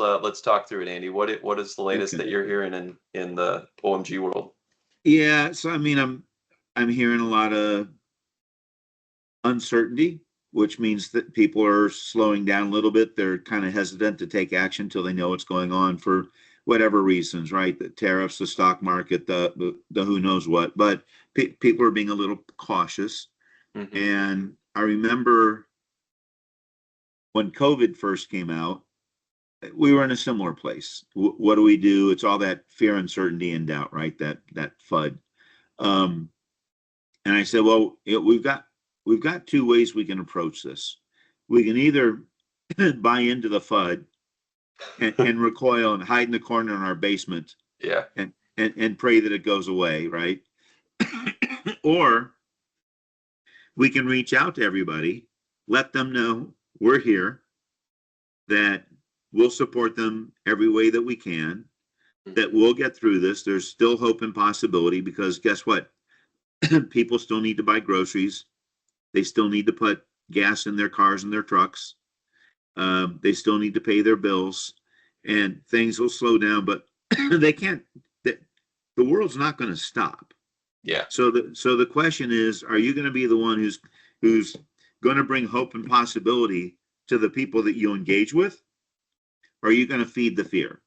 let's talk through it, Andy. What is the latest Okay. that you're hearing in the OMG world? Yeah. So I mean, I'm hearing a lot of uncertainty, which means that people are slowing down a little bit. They're kind of hesitant to take action until they know what's going on for whatever reasons, right? The tariffs, the stock market, the who knows what. But people are being a little cautious. Hmm. And I remember when COVID first came out, we were in a similar place. What do we do? It's all that fear, uncertainty, and doubt, right? That FUD. Um, and I said, well, we've got two ways we can approach this. We can either buy into the FUD and recoil and hide in the corner in our basement Yeah. and pray that it goes away, right? Or we can reach out to everybody, let them know we're here, that we'll support them every way that we can, that we'll get through this. There's still hope and possibility because guess what? People still need to buy groceries. They still need to put gas in their cars and their trucks. They still need to pay their bills, and things will slow down. But they can't. The world's not going to stop. Yeah. So the question is, are you going to be the one who's going to bring hope and possibility to the people that you engage with, or are you going to feed the fear?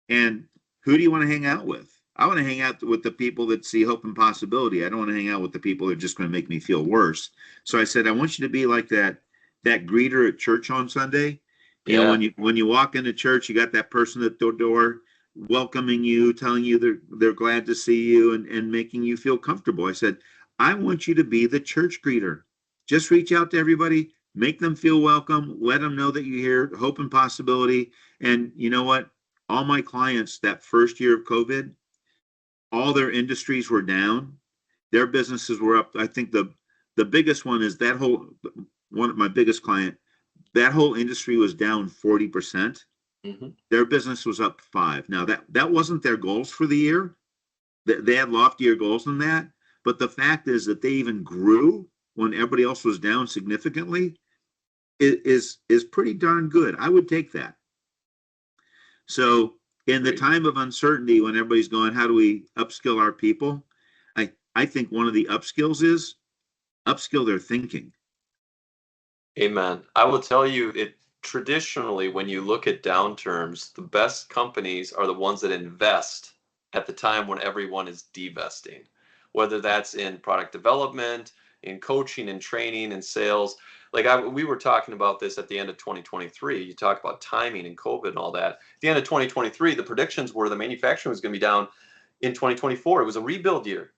And who do you want to hang out with? I want to hang out with the people that see hope and possibility. I don't want to hang out with the people that are just going to make me feel worse. So I said, I want you to be like that greeter at church on Sunday. You know, Yeah. when you walk into church, you got that person at the door welcoming you, telling you they're glad to see you and making you feel comfortable. I said, I want you to be the church greeter. Just reach out to everybody, make them feel welcome, let them know that you hear hope and possibility. And you know what? All my clients that first year of COVID, all their industries were down. Their businesses were up. I think the biggest one is that whole one of my biggest client, that whole industry was down 40%. Hmm. Their business was up 5. Now that wasn't their goals for the year. They had loftier goals than that. But the fact is that they even grew when everybody else was down significantly is pretty darn good. I would take that. So in the Great. time of uncertainty, when everybody's going, how do we upskill our people? I think one of the upskills is upskill their thinking. Amen. I will tell you, it traditionally, when you look at downturns, the best companies are the ones that invest at the time when everyone is divesting, whether that's in product development, in coaching and training and sales. We were talking about this at the end of 2023. You talk about timing and COVID and all that. At the end of 2023, the predictions were the manufacturing was going to be down in 2024. It was a rebuild year.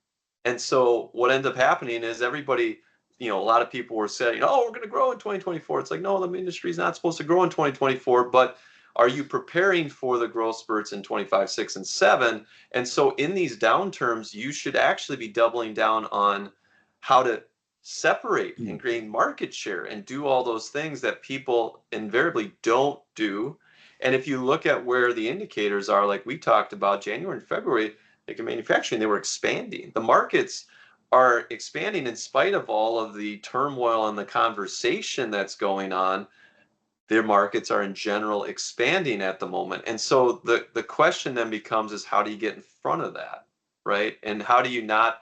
And so what ended up happening is everybody, a lot of people were saying, oh, we're going to grow in 2024. It's like, no, the industry is not supposed to grow in 2024, but are you preparing for the growth spurts in 25, 6, and 7? And so in these downturns, you should actually be doubling down on how to separate and gain market share and do all those things that people invariably don't do. And if you look at where the indicators are, like we talked about, January and February, like in manufacturing, they were expanding. The markets are expanding in spite of all of the turmoil and the conversation that's going on. Their markets are in general expanding at the moment. And so the question then becomes is how do you get in front of that, right? And how do you not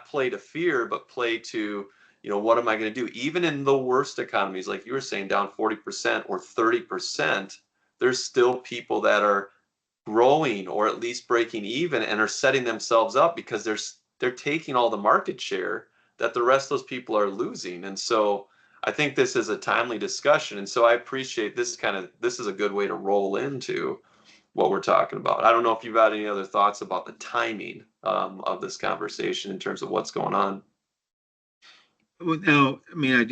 play to fear, but play to, what am I going to do? Even in the worst economies, like you were saying, down 40% or 30%, there's still people that are growing or at least breaking even and are setting themselves up because they're taking all the market share that the rest of those people are losing. And so I think this is a timely discussion. And so I appreciate this is a good way to roll into what we're talking about. I don't know if you've had any other thoughts about the timing of this conversation in terms of what's going on. Well, no, I mean,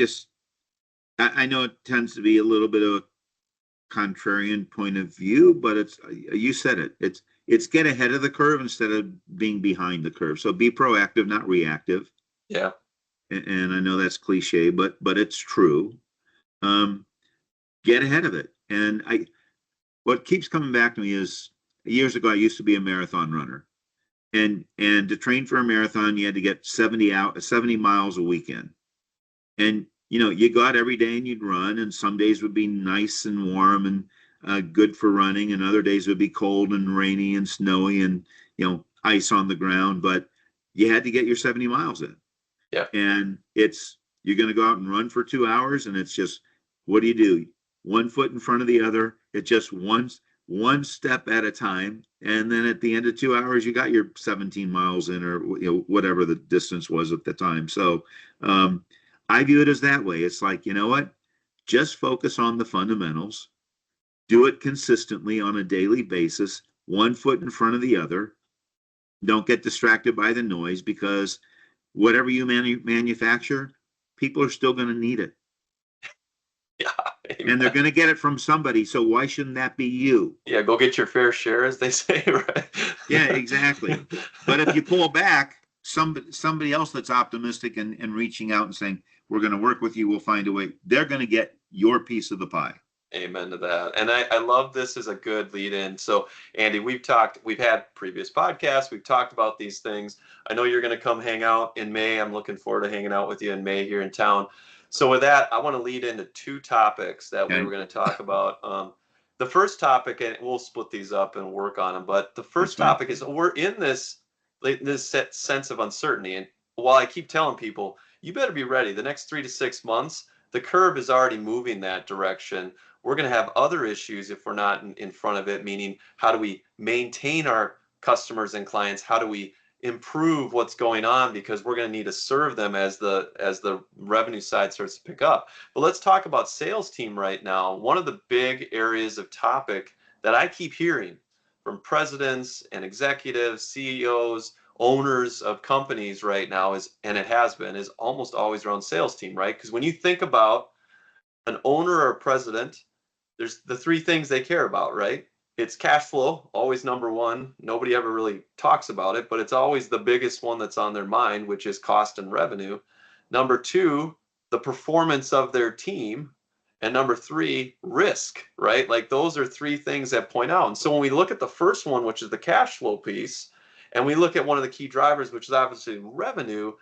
I know it tends to be a little bit of a contrarian point of view, but you said it. It's get ahead of the curve instead of being behind the curve. So be proactive, not reactive. Yeah. And I know that's cliche, but it's true. Um, get ahead of it. And what keeps coming back to me is years ago I used to be a marathon runner, and to train for a marathon you had to get 70 miles a weekend. And you go out every day and you'd run, and some days would be nice and warm, and good for running, and other days would be cold and rainy and snowy and ice on the ground. But you had to get your 70 miles in, Yeah. and you're going to go out and run for 2 hours, and it's just, what do you do? One foot in front of the other. It's just one step at a time, and then at the end of 2 hours, you got your 17 miles in, or whatever the distance was at the time. So I view it as that way. It's like, you know what? Just focus on the fundamentals. Do it consistently on a daily basis, one foot in front of the other. Don't get distracted by the noise, because whatever you manufacture, people are still going to need it. Yeah. And they're going to get it from somebody. So why shouldn't that be you? Yeah, go get your fair share, as they say, right? Yeah, exactly. But if you pull back, somebody else that's optimistic and reaching out and saying, we're going to work with you, we'll find a way, they're going to get your piece of the pie. Amen to that. And I love this as a good lead in. So, Andy, we've had previous podcasts, we've talked about these things. I know you're going to come hang out in May. I'm looking forward to hanging out with you in May here in town. So with that, I want to lead into two topics that we Okay. were going to talk about. The first topic, and we'll split these up and work on them, but the first topic is, we're in this sense of uncertainty. And while I keep telling people, you better be ready, the next 3 to 6 months, the curve is already moving that direction. We're going to have other issues if we're not in front of it, meaning how do we maintain our customers and clients? How do we improve what's going on? Because we're going to need to serve them as the revenue side starts to pick up. But let's talk about sales team right now. One of the big areas of topic that I keep hearing from presidents and executives, CEOs, owners of companies right now is, and it has been, is almost always around sales team, right? Because when you think about an owner or a president, there's the three things they care about, right? It's cash flow, always number one. Nobody ever really talks about it, but it's always the biggest one that's on their mind, which is cost and revenue. Number two, the performance of their team. And number three, risk, right? Like those are three things that point out. And so when we look at the first one, which is the cash flow piece, and we look at one of the key drivers, which is obviously revenue,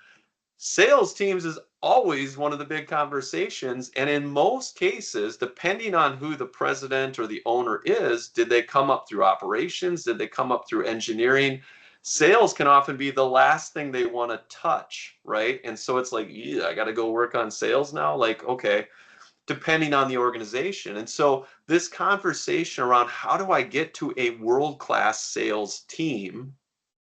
sales teams is always one of the big conversations. And in most cases, depending on who the president or the owner is, did they come up through operations? Did they come up through engineering? Sales can often be the last thing they want to touch, right? And so it's like, yeah, I got to go work on sales now. Like, okay, depending on the organization. And so this conversation around how do I get to a world-class sales team,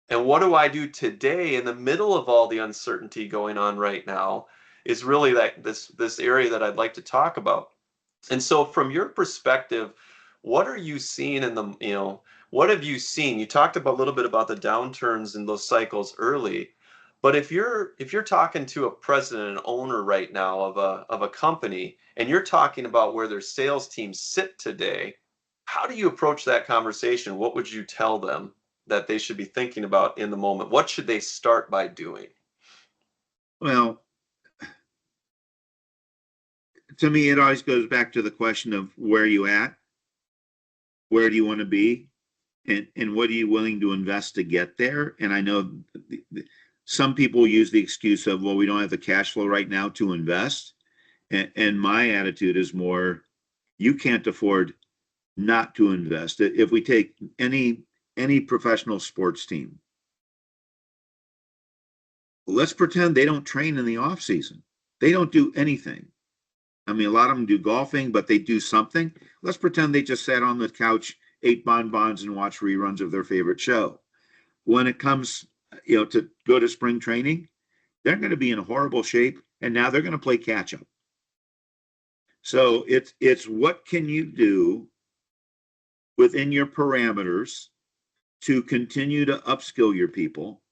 and what do I do today in the middle of all the uncertainty going on right now, is really that this area that I'd like to talk about. And so from your perspective, what are you seeing in the, what have you seen? You talked about a little bit about the downturns in those cycles early, but if you're talking to a president and owner right now of a company, and you're talking about where their sales teams sit today, how do you approach that conversation? What would you tell them that they should be thinking about in the moment? What should they start by doing? Well, to me, it always goes back to the question of where you at, where do you want to be, and what are you willing to invest to get there? And I know some people use the excuse of, well, we don't have the cash flow right now to invest. And my attitude is more, you can't afford not to invest. If we take any professional sports team, let's pretend they don't train in the off season. They don't do anything. I mean, a lot of them do golfing, but they do something. Let's pretend they just sat on the couch, ate bonbons, and watched reruns of their favorite show. When it comes, to go to spring training, they're going to be in horrible shape, and now they're going to play catch up. So it's what can you do within your parameters to continue to upskill your people,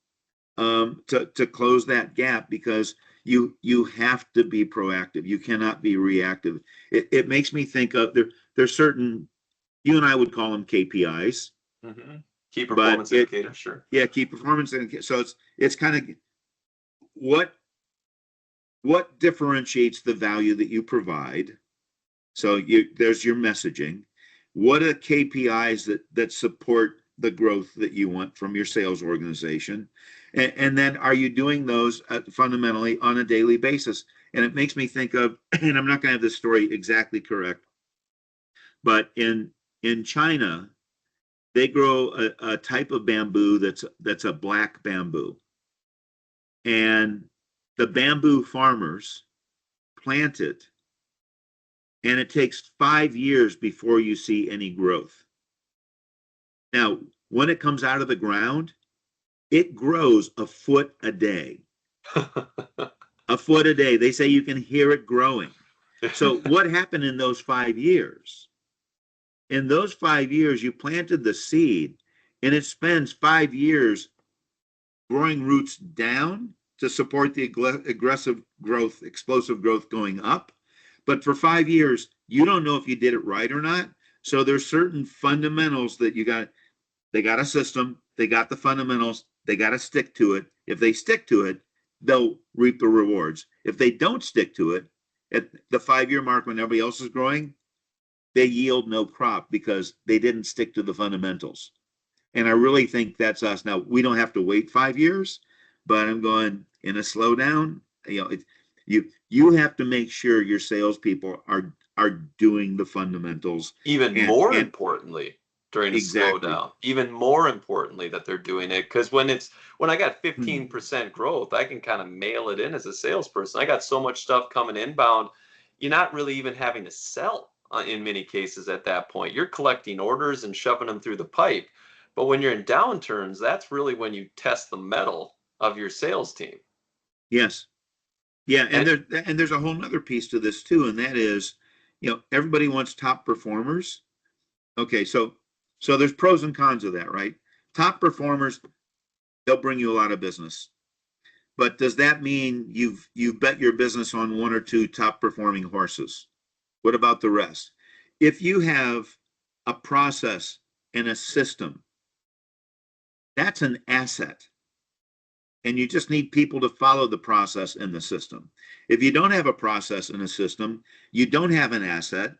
to close that gap, because you have to be proactive. You cannot be reactive. It makes me think of there's certain, you and I would call them KPIs. Mm-hmm. Key performance indicator, sure. Yeah, key performance indicator. So it's kind of what differentiates the value that you provide. So there's your messaging. What are KPIs that support the growth that you want from your sales organization? And then are you doing those fundamentally on a daily basis? And it makes me think of, and I'm not going to have this story exactly correct, but in In China, they grow a type of bamboo that's a black bamboo. And the bamboo farmers plant it, and it takes 5 years before you see any growth. Now, when it comes out of the ground, it grows a foot a day. A foot a day. They say you can hear it growing. So, what happened in those 5 years? In those 5 years, you planted the seed, and it spends 5 years growing roots down to support the aggressive growth, explosive growth going up. But for 5 years, you don't know if you did it right or not. So there's certain fundamentals that you got. They got a system, they got the fundamentals, they got to stick to it. If they stick to it, they'll reap the rewards. If they don't stick to it, at the 5 year mark when everybody else is growing, they yield no crop because they didn't stick to the fundamentals. And I really think that's us. Now, we don't have to wait 5 years, but I'm going in a slowdown. You have to make sure your salespeople are doing the fundamentals. Even more importantly, during a exactly. slowdown, even more importantly that they're doing it, because when I got 15% growth, I can kind of mail it in as a salesperson. I got so much stuff coming inbound, you're not really even having to sell in many cases at that point. You're collecting orders and shoving them through the pipe. But when you're in downturns, that's really when you test the mettle of your sales team. Yes. Yeah, and there's a whole nother piece to this too, and that is, everybody wants top performers. Okay, so there's pros and cons of that, right? Top performers, they'll bring you a lot of business. But does that mean you've bet your business on one or two top performing horses? What about the rest? If you have a process and a system, that's an asset. And you just need people to follow the process and the system. If you don't have a process and a system, you don't have an asset.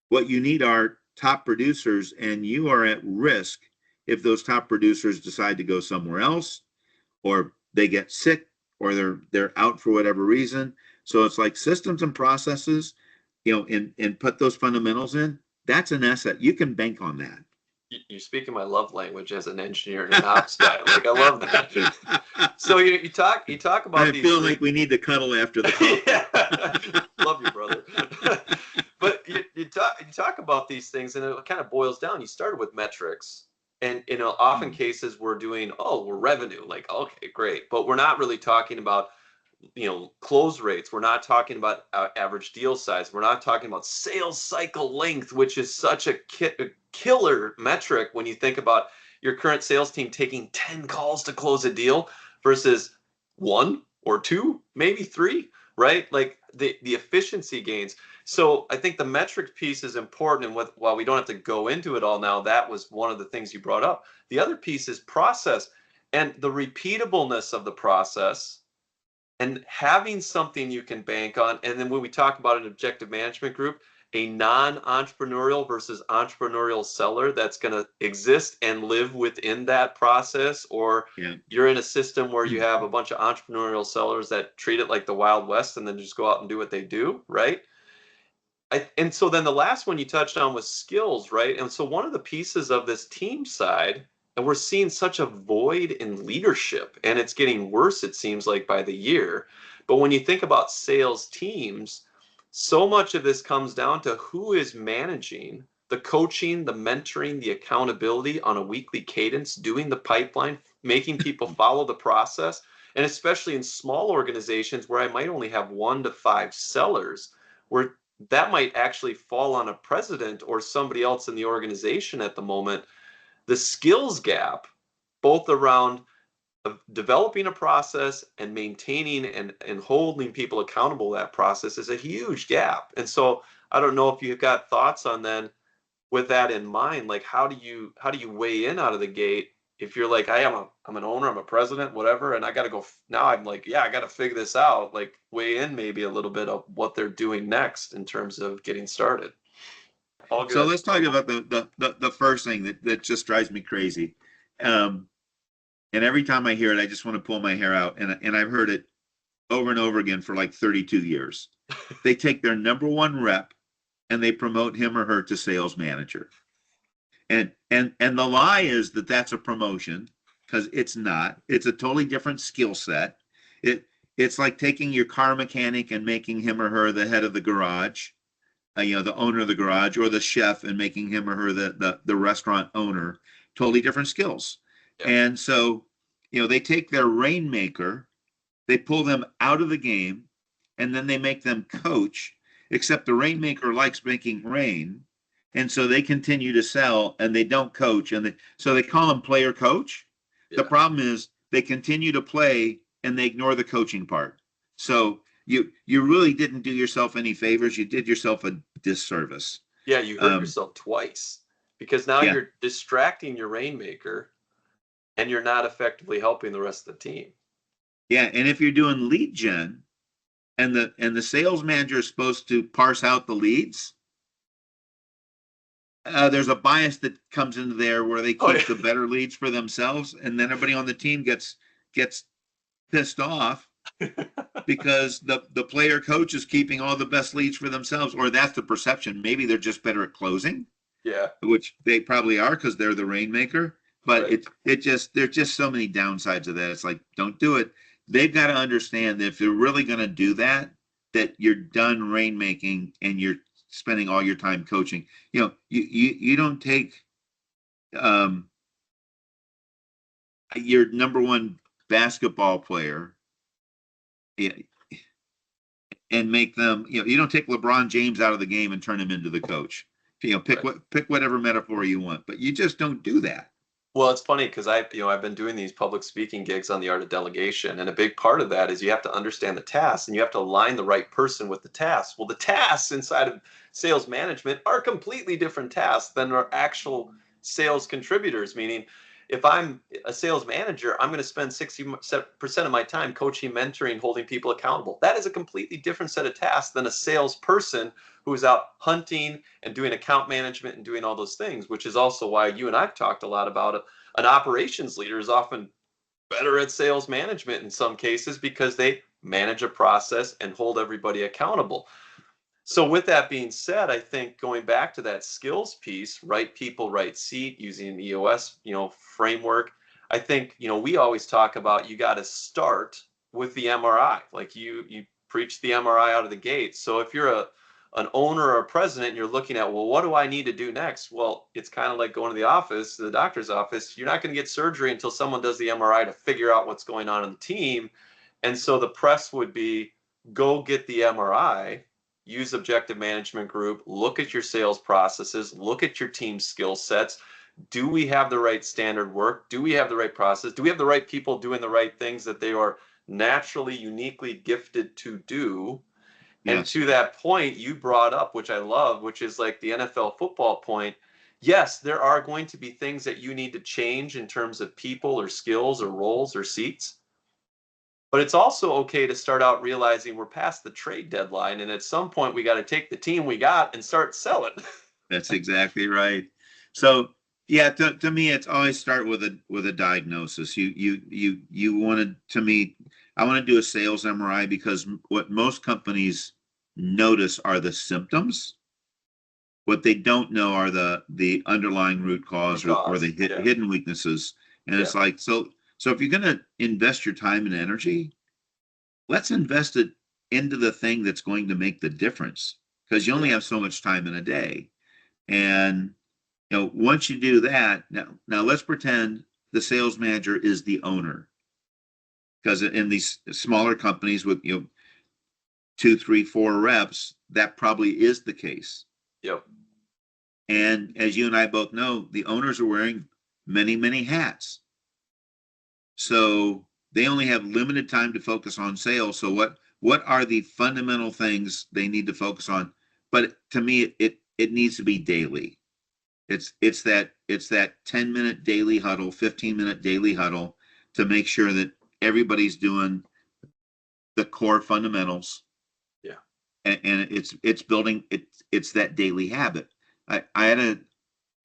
What you need are top producers, and you are at risk if those top producers decide to go somewhere else, or they get sick, or they're out for whatever reason. So it's like systems and processes, and put those fundamentals in. That's an asset. You can bank on that. You're speaking my love language as an engineer and an ops guy. Like, I love that. So you talk about I feel like we need to cuddle after the call. Yeah. Love you, brother. But you talk about these things, and it kind of boils down. You started with metrics, and often cases we're revenue. Like, okay, great, but we're not really talking about close rates. We're not talking about average deal size. We're not talking about sales cycle length, which is such a killer metric when you think about your current sales team taking 10 calls to close a deal versus 1 or 2, maybe 3, right? Like the efficiency gains. So I think the metric piece is important. And while we don't have to go into it all now, that was one of the things you brought up. The other piece is process and the repeatableness of the process, and having something you can bank on. And then when we talk about an objective management group, a non-entrepreneurial versus entrepreneurial seller that's going to exist and live within that process, or you're in a system where you have a bunch of entrepreneurial sellers that treat it like the Wild West and then just go out and do what they do, right? And so then the last one you touched on was skills, right? And so one of the pieces of this team side, and we're seeing such a void in leadership, and it's getting worse, it seems like, by the year. But when you think about sales teams, so much of this comes down to who is managing the coaching, the mentoring, the accountability on a weekly cadence, doing the pipeline, making people follow the process. And especially in small organizations where I might only have 1 to 5 sellers, where that might actually fall on a president or somebody else in the organization at the moment. The skills gap, both around developing a process and maintaining and holding people accountable to that process, is a huge gap. And so I don't know if you've got thoughts on then, with that in mind, like how do you weigh in out of the gate if you're like, I'm an owner, I'm a president, whatever, and I got to go now. I'm like, I got to figure this out. Like, weigh in maybe a little bit of what they're doing next in terms of getting started. All good. So let's talk about the first thing that just drives me crazy. And every time I hear it, I just want to pull my hair out. And I've heard it over and over again for like 32 years. They take their number one rep and they promote him or her to sales manager. And the lie is that that's a promotion, because it's not. It's a totally different skill set. It it's like taking your car mechanic and making him or her the head of the garage, the owner of the garage, or the chef and making him or her the restaurant owner. Totally different skills. Yeah. And so, they take their rainmaker, they pull them out of the game, and then they make them coach, except the rainmaker likes making rain. And so they continue to sell and they don't coach. So they call them player coach. The Yeah. problem is they continue to play and they ignore the coaching part. So you really didn't do yourself any favors. You did yourself a disservice. Yeah, you hurt yourself twice because now Yeah. you're distracting your rainmaker and you're not effectively helping the rest of the team. Yeah. And if you're doing lead gen and the sales manager is supposed to parse out the leads, there's a bias that comes into there where they keep the better leads for themselves, and then everybody on the team gets pissed off because the player coach is keeping all the best leads for themselves, or that's the perception. Maybe they're just better at closing, Yeah. which they probably are because they're the rainmaker. But Right. there's just so many downsides of that. It's like, don't do it. They've got to understand that if they're really going to do that, that you're done rainmaking and you're spending all your time coaching. You don't take your number one basketball player, yeah, and make them. You don't take LeBron James out of the game and turn him into the coach. Pick Right. pick whatever metaphor you want, but you just don't do that. Well, it's funny because I've been doing these public speaking gigs on the art of delegation, and a big part of that is you have to understand the tasks and you have to align the right person with the tasks. Well, the tasks inside of sales management are completely different tasks than our actual sales contributors. Meaning, if I'm a sales manager, I'm going to spend 60% of my time coaching, mentoring, holding people accountable. That is a completely different set of tasks than a salesperson who is out hunting and doing account management and doing all those things, which is also why you and I've talked a lot about it. An operations leader is often better at sales management in some cases because they manage a process and hold everybody accountable. So with that being said, I think going back to that skills piece, right people, right seat, using EOS, framework, I think, we always talk about you got to start with the MRI. Like you preach the MRI out of the gate. So if you're an owner or a president and you're looking at, well, what do I need to do next? Well, it's kind of like going to the office, the doctor's office. You're not going to get surgery until someone does the MRI to figure out what's going on in the team. And so the press would be, go get the MRI, use objective management group, look at your sales processes, look at your team skill sets. Do we have the right standard work? Do we have the right process? Do we have the right people doing the right things that they are naturally, uniquely gifted to do? And Yes. to that point you brought up, which I love, which is like the NFL football point. Yes, there are going to be things that you need to change in terms of people or skills or roles or seats. But it's also okay to start out realizing we're past the trade deadline. And at some point, we got to take the team we got and start selling. That's exactly right. So yeah, to me, it's always start with a diagnosis. You wanted to me, I want to do a sales MRI because what most companies notice are the symptoms. What they don't know are the underlying root cause, or Because, the yeah, hidden weaknesses. And yeah, it's like, so if you're going to invest your time and energy, let's invest it into the thing that's going to make the difference, because you only yeah, have so much time in a day. And once you do that, now let's pretend the sales manager is the owner, because in these smaller companies with two, three, four reps, that probably is the case. yep, And as you and I both know, the owners are wearing many, many hats. So they only have limited time to focus on sales. So what are the fundamental things they need to focus on? But to me, it needs to be daily. It's that 10-minute daily huddle, 15-minute daily huddle, to make sure that everybody's doing the core fundamentals, yeah, and it's building it's that daily habit. I had a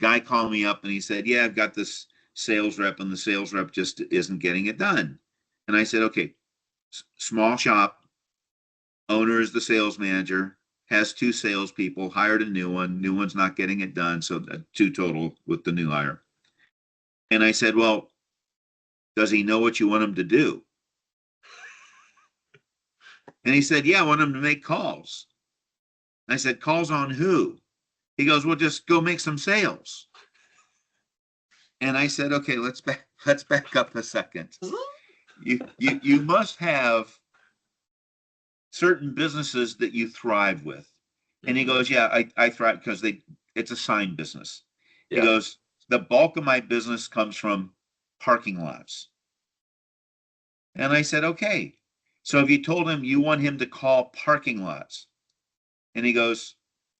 guy call me up and he said, yeah, I've got this sales rep and the sales rep just isn't getting it done. And I said, okay, small shop, owner is the sales manager. has 2 salespeople, hired a new one. New one's not getting it done, so 2 total with the new hire. And I said, well, does he know what you want him to do? And he said, yeah, I want him to make calls. I said, calls on who? He goes, well, just go make some sales. And I said, okay, let's back up a second. You must have certain businesses that you thrive with. And he goes, yeah, I thrive because it's a sign business. He goes, the bulk of my business comes from parking lots. And I said, okay. So if you told him you want him to call parking lots, and he goes,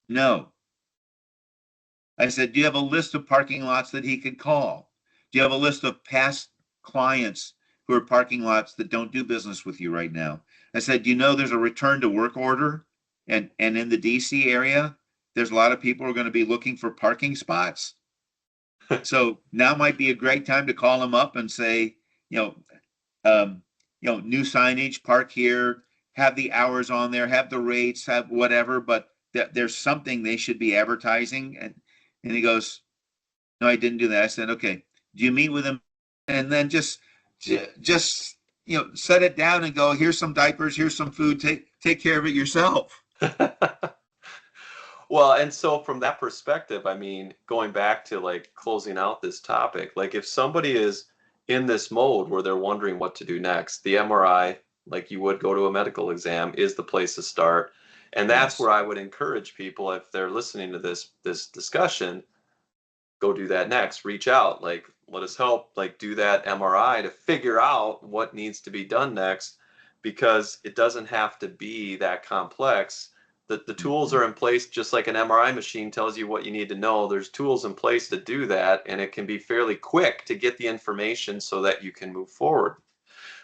no. I said, do you have a list of parking lots that he could call? Do you have a list of past clients who are parking lots that don't do business with you right now? I said, do you know there's a return to work order? And in the DC area, there's a lot of people who are going to be looking for parking spots. So now might be a great time to call them up and say, new signage, park here, have the hours on there, have the rates, have whatever, but there's something they should be advertising. And he goes, no, I didn't do that. I said, okay, do you meet with him? And then just set it down and go, here's some diapers, here's some food, take care of it yourself. Well, and so from that perspective, I mean, going back to like closing out this topic, like if somebody is in this mode where they're wondering what to do next, the MRI, like you would go to a medical exam, is the place to start. And that's Yes. where I would encourage people, if they're listening to this discussion, go do that next. Reach out, like let us help, like do that MRI to figure out what needs to be done next, because it doesn't have to be that complex. The tools Mhm. are in place, just like an MRI machine tells you what you need to know. There's tools in place to do that, and it can be fairly quick to get the information so that you can move forward.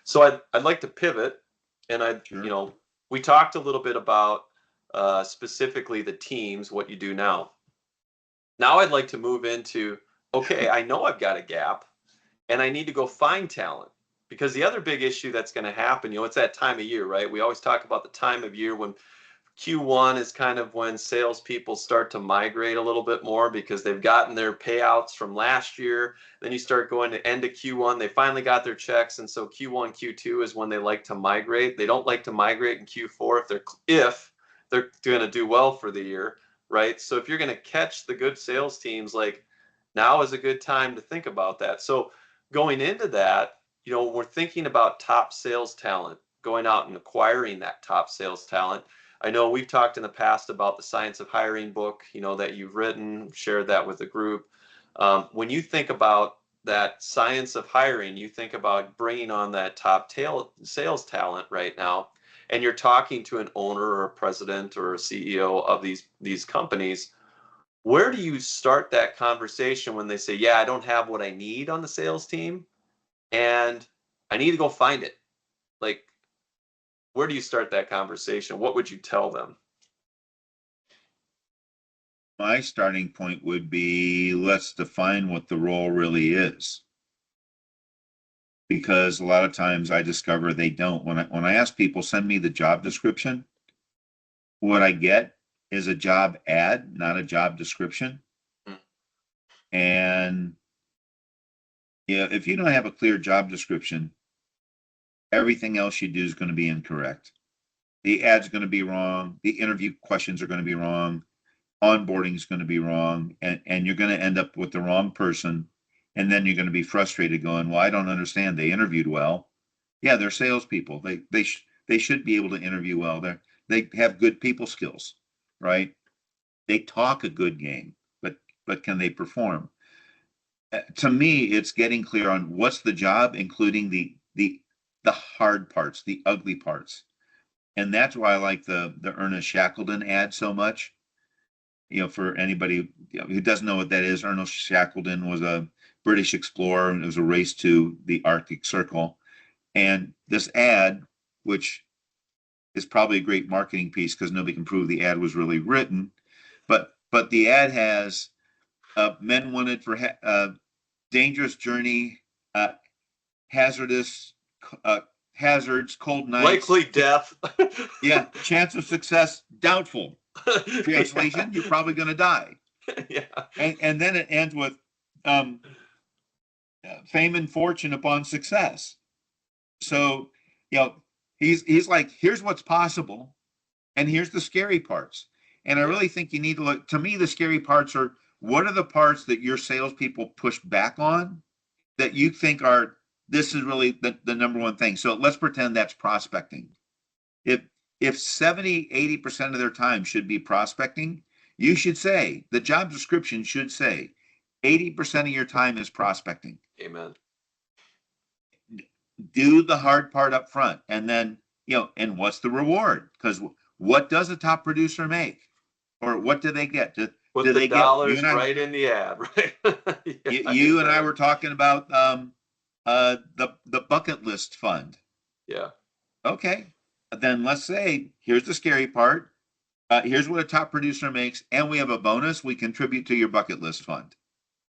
So I'd like to pivot, and Sure. we talked a little bit about specifically the teams, what you do now. Now I'd like to move into, okay, I know I've got a gap and I need to go find talent, because the other big issue that's going to happen, it's that time of year, right? We always talk about the time of year when Q1 is kind of when salespeople start to migrate a little bit more because they've gotten their payouts from last year. Then you start going to end of Q1, they finally got their checks, and so Q1, Q2 is when they like to migrate. They don't like to migrate in Q4 if they're going to do well for the year, right? So if you're going to catch the good sales teams, like now is a good time to think about that. So going into that, we're thinking about top sales talent, going out and acquiring that top sales talent. I know we've talked in the past about the Science of Hiring book, that you've written, shared that with the group. When you think about that science of hiring, you think about bringing on that sales talent right now, and you're talking to an owner or a president or a CEO of these companies. Where do you start that conversation when they say, "Yeah, I don't have what I need on the sales team, and I need to go find it"? Like, where do you start that conversation? What would you tell them? My starting point would be, let's define what the role really is. Because a lot of times I discover they don't. When I ask people, send me the job description, what I get is a job ad, not a job description. Mm. And if you don't have a clear job description, everything else you do is going to be incorrect. The ad's going to be wrong. The interview questions are going to be wrong. Onboarding is going to be wrong. And you're going to end up with the wrong person. And then you're going to be frustrated going, well, I don't understand. They interviewed well. Yeah, they're salespeople. They should be able to interview well. They have good people skills, right? They talk a good game, but can they perform? To me, it's getting clear on what's the job, including the hard parts, the ugly parts. And that's why I like the Ernest Shackleton ad so much. For anybody who doesn't know what that is, Ernest Shackleton was a British explorer, and it was a race to the Arctic Circle. And this ad, which is probably a great marketing piece because nobody can prove the ad was really written, but the ad has men wanted for dangerous journey, uh, hazardous hazards, cold nights. Likely death. Yeah, chance of success doubtful. creates Yeah. lesion, you're probably going to die. Yeah. And then it ends with fame and fortune upon success. So, you know, he's like, here's what's possible, and here's the scary parts. And I Yeah. really think you need to look. To me, the scary parts are, what are the parts that your salespeople push back on that you think are, this is really the number one thing. So let's pretend that's prospecting. If if 70-80% of their time should be prospecting, you should say, the job description should say 80% of your time is prospecting. Amen. Do the hard part up front, and then, and what's the reward? Because what does a top producer make, or what do they get? Do Put the they get, you dollars and I right in the ad, right? Yeah, you and I amen. were talking about the bucket list fund. Yeah. Okay, then let's say, here's the scary part. Here's what a top producer makes, and we have a bonus. We contribute to your bucket list fund.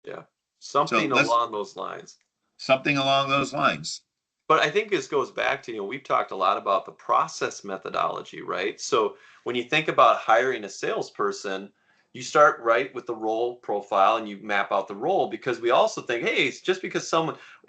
Yeah. So Something let's, along those lines. something along those lines. But I think this goes back to, we've talked a lot about the process methodology, right? So when you think about hiring a salesperson, you start right with the role profile and you map out the role, because we also think, hey, it's just because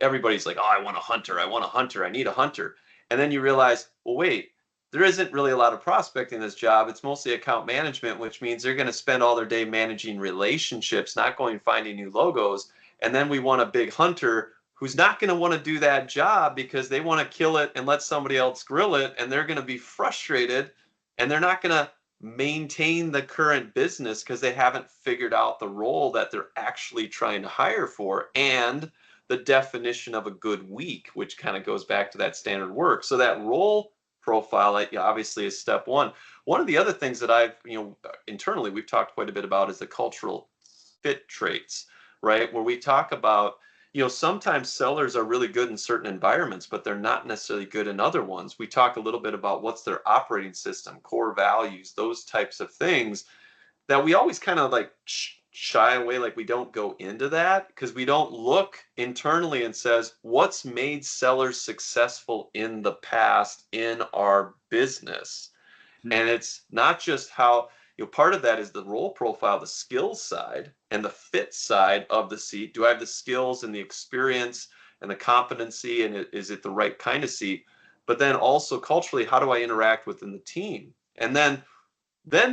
everybody's like, oh, I want a hunter, I need a hunter. And then you realize, well, wait, there isn't really a lot of prospecting in this job. It's mostly account management, which means they're going to spend all their day managing relationships, not going finding new logos. And then we want a big hunter who's not going to want to do that job because they want to kill it and let somebody else grill it, and they're going to be frustrated, and they're not going to maintain the current business because they haven't figured out the role that they're actually trying to hire for, and the definition of a good week, which kind of goes back to that standard work. So that role profile, obviously, is step one. One of the other things that I've, internally, we've talked quite a bit about is the cultural fit traits, right? Where we talk about, sometimes sellers are really good in certain environments, but they're not necessarily good in other ones. We talk a little bit about what's their operating system, core values, those types of things that we always kind of like shy away, like we don't go into that because we don't look internally and says, what's made sellers successful in the past in our business? And it's not just how, part of that is the role profile, the skills side and the fit side of the seat. Do I have the skills and the experience and the competency, and is it the right kind of seat? But then also culturally, how do I interact within the team? And then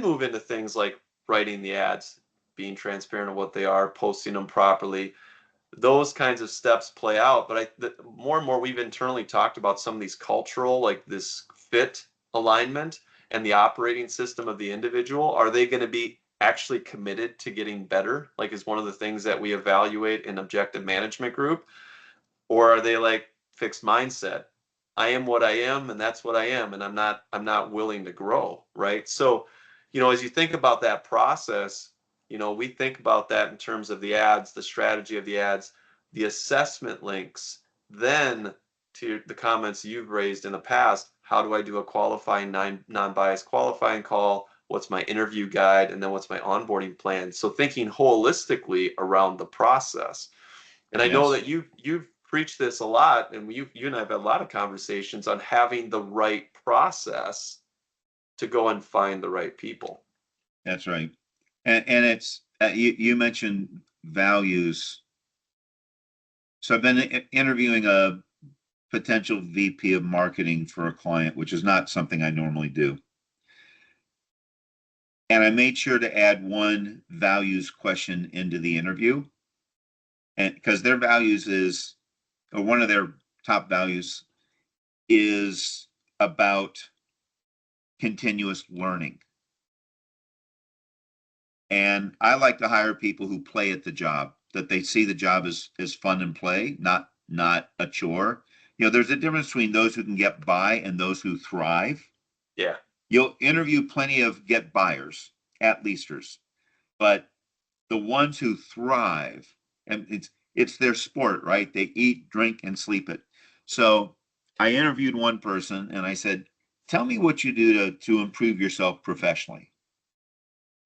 move into things like writing the ads, being transparent of what they are, posting them properly. Those kinds of steps play out. But more and more, we've internally talked about some of these cultural, like this fit alignment and the operating system of the individual. Are they going to be actually committed to getting better? Like, is one of the things that we evaluate in objective management group, or are they like fixed mindset? I am what I am, and that's what I am, and I'm not willing to grow, right? So, as you think about that process, we think about that in terms of the ads, the strategy of the ads, the assessment links, then to the comments you've raised in the past, how do I do a qualifying non-biased qualifying call? What's my interview guide? And then what's my onboarding plan? So thinking holistically around the process. And I know Yes, that you've preached this a lot, and you and I have had a lot of conversations on having the right process to go and find the right people. that's right. And it's, you mentioned values. So I've been interviewing a potential VP of marketing for a client, which is not something I normally do. And I made sure to add one values question into the interview. And because their values is, or one of their top values is about continuous learning. And I like to hire people who play at the job, that they see the job as fun and play, not a chore. There's a difference between those who can get by and those who thrive. Yeah. You'll interview plenty of get buyers, at leasters, but the ones who thrive, and it's their sport, right? They eat, drink, and sleep it. So I interviewed one person and I said, tell me what you do to improve yourself professionally.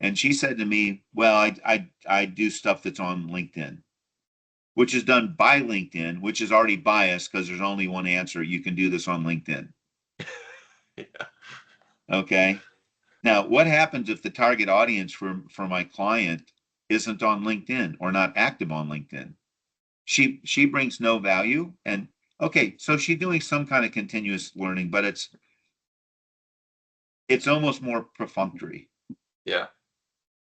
And she said to me, well, I do stuff that's on LinkedIn, which is done by LinkedIn, which is already biased because there's only one answer. You can do this on LinkedIn. Yeah. Okay. Now, what happens if the target audience for my client isn't on LinkedIn or not active on LinkedIn? She brings no value. And okay, so she's doing some kind of continuous learning, but it's almost more perfunctory. Yeah.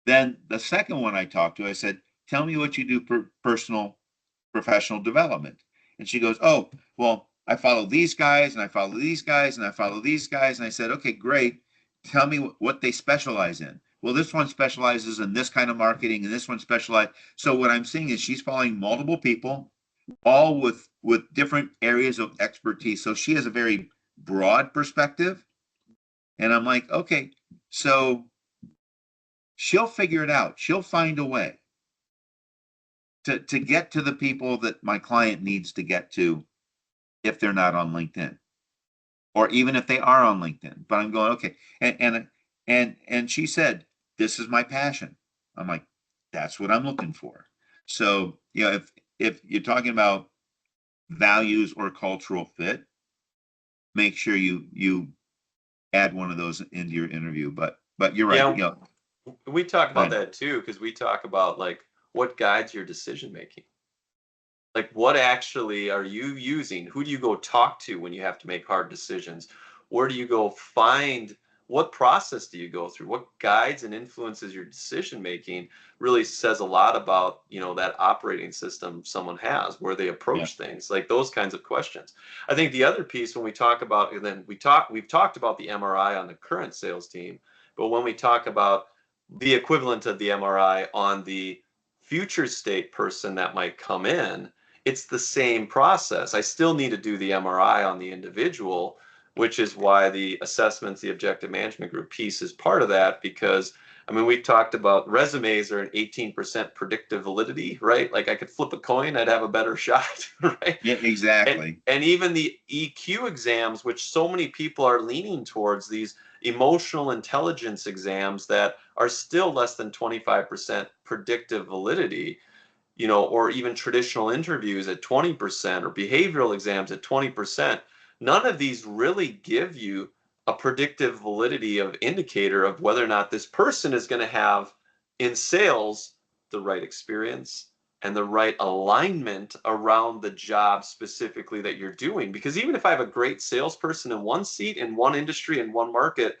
Then the second one I talked to, I said, tell me what you do for personal professional development. And she goes, oh, well, I follow these guys and I follow these guys and I follow these guys. And I said, okay, great. Tell me what they specialize in. Well, this one specializes in this kind of marketing and this one specializes. So what I'm seeing is she's following multiple people, all with different areas of expertise. So she has a very broad perspective. And I'm like, okay, so she'll figure it out. She'll find a way to get to the people that my client needs to get to if they're not on LinkedIn, or even if they are on LinkedIn. But I'm going, okay. And she said, this is my passion. I'm like, that's what I'm looking for. So, you know, if you're talking about values or cultural fit, make sure you add one of those into your interview. But you're right. Yeah, You know, we talk about but that too, because we talk about like what guides your decision making. Like, what actually are you using? Who do you go talk to when you have to make hard decisions? Where do you go find, what process do you go through? What guides and influences your decision making really says a lot about, that operating system someone has, where they yeah, approach things, like those kinds of questions. I think the other piece when we talk about, and then we've talked about the MRI on the current sales team, but when we talk about the equivalent of the MRI on the future state person that might come in, it's the same process. I still need to do the MRI on the individual, which is why the assessments, the objective management group piece is part of that. Because, I mean, we've talked about resumes are an 18% predictive validity, right? Like I could flip a coin, I'd have a better shot, right? yeah, And, exactly. and even the EQ exams, which so many people are leaning towards, these emotional intelligence exams that are still less than 25% predictive validity, or even traditional interviews at 20% or behavioral exams at 20%, none of these really give you a predictive validity of indicator of whether or not this person is going to have in sales the right experience and the right alignment around the job specifically that you're doing. Because even if I have a great salesperson in one seat, in one industry, in one market,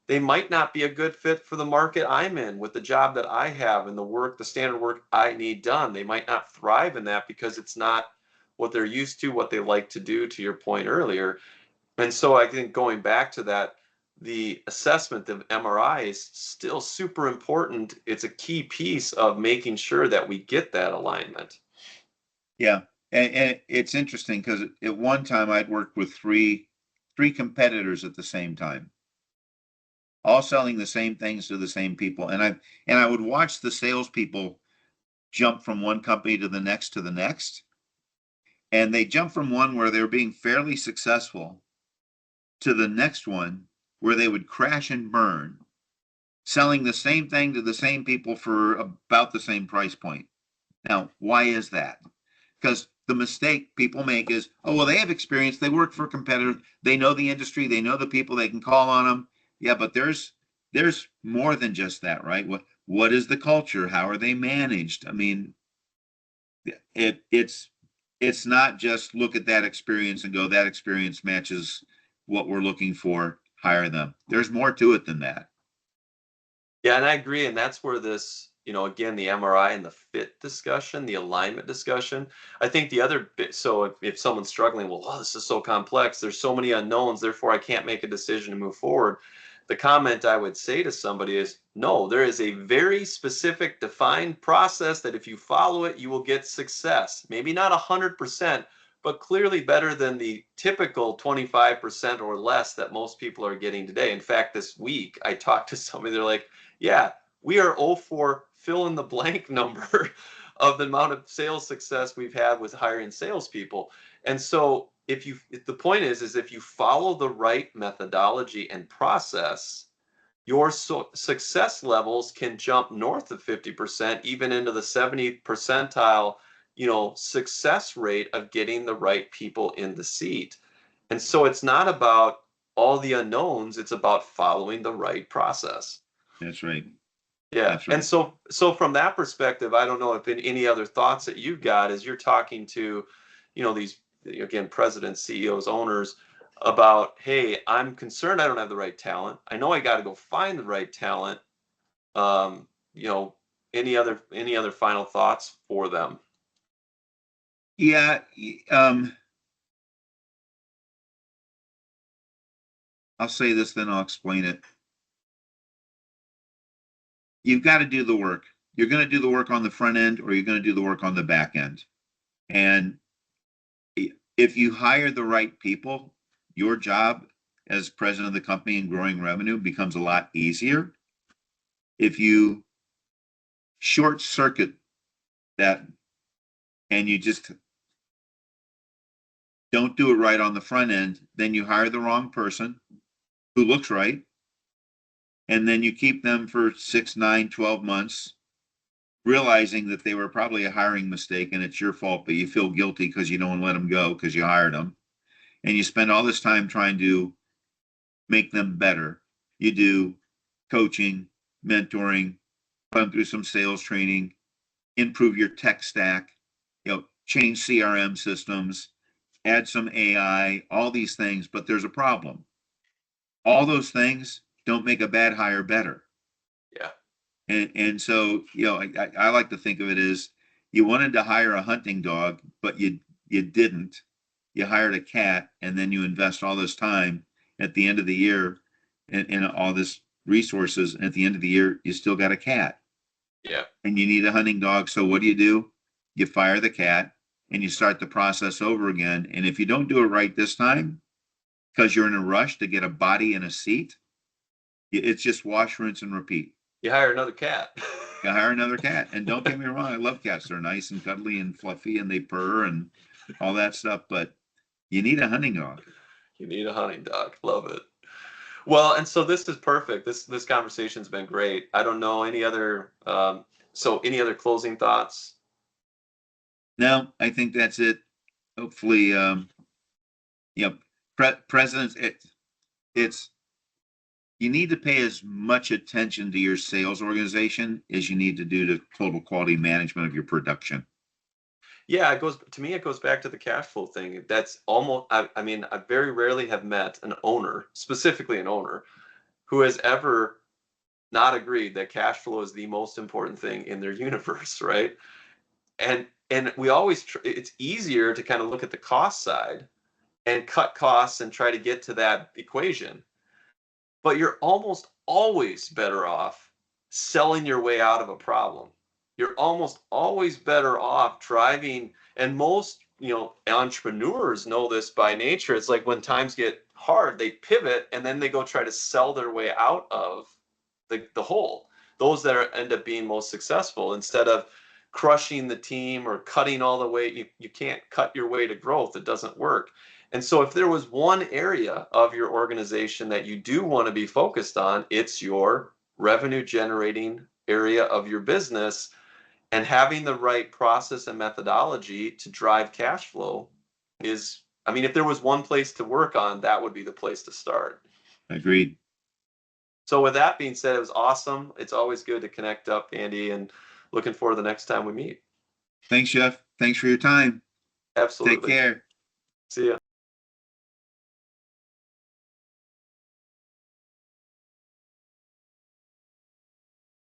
they might not be a good fit for the market I'm in with the job that I have and the work, the standard work I need done. They might not thrive in that because it's not what they're used to, what they like to do, to your point earlier. And so I think going back to that, the assessment of MRI is still super important. It's a key piece of making sure that we get that alignment. Yeah, and it's interesting because at one time I'd worked with three competitors at the same time, all selling the same things to the same people, and I would watch the salespeople jump from one company to the next to the next, and they jump from one where they were being fairly successful to the next one where they would crash and burn, selling the same thing to the same people for about the same price point. Now, why is that? Because the mistake people make is, oh, well, they have experience. They work for competitors. They know the industry. They know the people. They can call on them. Yeah, but there's more than just that, right? What is the culture? How are they managed? I mean, it's not just look at that experience and go, that experience matches what we're looking for, hire them. There's more to it than that. Yeah, and I agree. And that's where this, again, the MRI and the fit discussion, the alignment discussion. I think the other bit, so if someone's struggling, well, oh, this is so complex, there's so many unknowns, therefore I can't make a decision to move forward. The comment I would say to somebody is, no, there is a very specific defined process that if you follow it, you will get success. Maybe not 100%, but clearly better than the typical 25% or less that most people are getting today. In fact, this week I talked to somebody, they're like, yeah, we are 0 for fill in the blank number of the amount of sales success we've had with hiring salespeople. And so if the point is if you follow the right methodology and process, your success levels can jump north of 50%, even into the 70th percentile, success rate of getting the right people in the seat. And so it's not about all the unknowns, it's about following the right process. That's right. Yeah. That's And right. so from that perspective, I don't know if any other thoughts that you've got as you're talking to, these, again, presidents, CEOs, owners about, hey, I'm concerned I don't have the right talent. I know I got to go find the right talent. Um, you know, any other final thoughts for them? Yeah. I'll say this, then I'll explain it. You've got to do the work. You're going to do the work on the front end, or you're going to do the work on the back end. And if you hire the right people, your job as president of the company and growing revenue becomes a lot easier. If you short circuit that and you just don't do it right on the front end, then you hire the wrong person who looks right. And then you keep them for 6, 9, 12 months, realizing that they were probably a hiring mistake and it's your fault, but you feel guilty because you don't let them go because you hired them. And you spend all this time trying to make them better. You do coaching, mentoring, put them through some sales training, improve your tech stack, change CRM systems, add some AI, all these things, but there's a problem. All those things don't make a bad hire better. Yeah. And so, I like to think of it as you wanted to hire a hunting dog, but you didn't. You hired a cat, and then you invest all this time at the end of the year and all this resources. And at the end of the year, you still got a cat. Yeah. And you need a hunting dog. So what do? You fire the cat and you start the process over again. And if you don't do it right this time, because you're in a rush to get a body and a seat, it's just wash, rinse, and repeat. You hire another cat. You hire another cat. And don't get me wrong, I love cats. They're nice and cuddly and fluffy and they purr and all that stuff. But you need a hunting dog. You need a hunting dog. Love it. Well, and so this is perfect. This conversation's been great. I don't know any other any other closing thoughts? No, I think that's it. Hopefully, presidents, it's you need to pay as much attention to your sales organization as you need to do to total quality management of your production. Yeah, it goes back to the cash flow thing. That's almost, I mean, I very rarely have met an owner, specifically an owner, who has ever not agreed that cash flow is the most important thing in their universe, right? And we always it's easier to kind of look at the cost side and cut costs and try to get to that equation. But you're almost always better off selling your way out of a problem. You're almost always better off driving, and most, entrepreneurs know this by nature. It's like when times get hard, they pivot and then they go try to sell their way out of the hole. Those that end up being most successful, instead of crushing the team or cutting all the way, you can't cut your way to growth. It doesn't work. And so if there was one area of your organization that you do want to be focused on, it's your revenue generating area of your business, and having the right process and methodology to drive cash flow is, I mean, if there was one place to work on, that would be the place to start. Agreed. So with that being said, it was awesome. It's always good to connect up, Andy, and looking forward to the next time we meet. Thanks, Jeff. Thanks for your time. Take Absolutely. care. See ya.